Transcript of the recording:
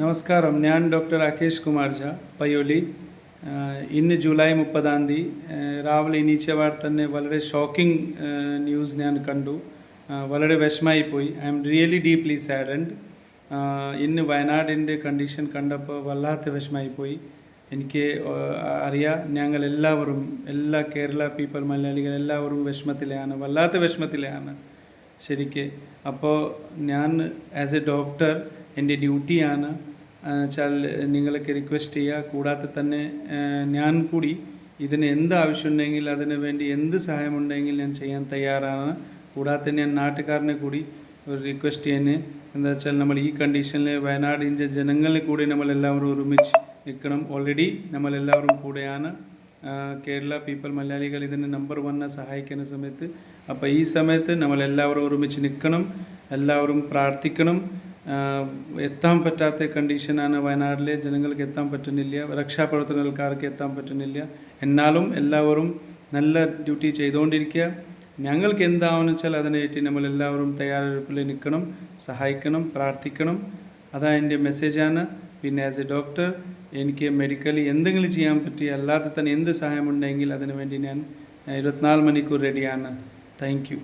നമസ്കാരം. ഞാൻ ഡോക്ടർ രാകേഷ് കുമാർ ഝാ, പയ്യോളി. ഇന്ന് ജൂലൈ 30 രാവിലെ എണീച്ചവാർ തന്നെ വളരെ ഷോക്കിംഗ് ന്യൂസ് ഞാൻ കണ്ടു. വളരെ വിഷമായി പോയി. I am really deeply saddened. ഇന്ന് വയനാടിൻ്റെ കണ്ടീഷൻ കണ്ടപ്പോൾ വല്ലാത്ത വിഷമായി പോയി. എനിക്ക് അറിയാം, ഞങ്ങൾ എല്ലാവരും, എല്ലാ കേരള പീപ്പിൾ, മലയാളികൾ എല്ലാവരും വിഷമത്തിലാണ്, വല്ലാത്ത വിഷമത്തിലാണ് ശരിക്ക്. അപ്പോൾ ഞാൻ ആസ് എ ഡോക്ടർ എൻ്റെ ഡ്യൂട്ടിയാണ് വെച്ചാൽ നിങ്ങൾക്ക് റിക്വസ്റ്റ് ചെയ്യുക. കൂടാതെ തന്നെ ഞാൻ കൂടി ഇതിന് എന്ത് ആവശ്യമുണ്ടെങ്കിൽ അതിന് വേണ്ടി എന്ത് സഹായമുണ്ടെങ്കിൽ ഞാൻ ചെയ്യാൻ തയ്യാറാണ്. കൂടാതെ ഞാൻ നാട്ടുകാരനെ കൂടി ഒരു റിക്വസ്റ്റ് ചെയ്യുന്നത് എന്താ വെച്ചാൽ, നമ്മൾ ഈ കണ്ടീഷനിൽ വയനാടിൻ്റെ ജനങ്ങളെ കൂടി നമ്മളെല്ലാവരും ഒരുമിച്ച് നിൽക്കണം. ഓൾറെഡി നമ്മളെല്ലാവരും കൂടെയാണ്. കേരള പീപ്പിൾ, മലയാളികൾ ഇതിന് നമ്പർ 1 സഹായിക്കുന്ന സമയത്ത്. അപ്പോൾ ഈ സമയത്ത് നമ്മളെല്ലാവരും ഒരുമിച്ച് നിൽക്കണം, എല്ലാവരും പ്രാർത്ഥിക്കണം. എത്താൻ പറ്റാത്ത കണ്ടീഷനാണ് വയനാട്ടിലെ ജനങ്ങൾക്ക്, എത്താൻ പറ്റുന്നില്ല, രക്ഷാപ്രവർത്തനക്കാർക്ക് എത്താൻ പറ്റുന്നില്ല. എന്നാലും എല്ലാവരും നല്ല ഡ്യൂട്ടി ചെയ്തുകൊണ്ടിരിക്കുക. ഞങ്ങൾക്ക് എന്താണെന്ന് വെച്ചാൽ അതിനായിട്ട് നമ്മളെല്ലാവരും തയ്യാറെടുപ്പിൽ നിൽക്കണം, സഹായിക്കണം, പ്രാർത്ഥിക്കണം. അതാണ് എൻ്റെ മെസ്സേജാണ്. പിന്നെ ആസ് എ ഡോക്ടർ എനിക്ക് മെഡിക്കലി എന്തെങ്കിലും ചെയ്യാൻ പറ്റി, അല്ലാതെ തന്നെ എന്ത് സഹായമുണ്ടെങ്കിൽ അതിനു വേണ്ടി ഞാൻ 24 മണിക്കൂർ റെഡിയാണ്. Thank you.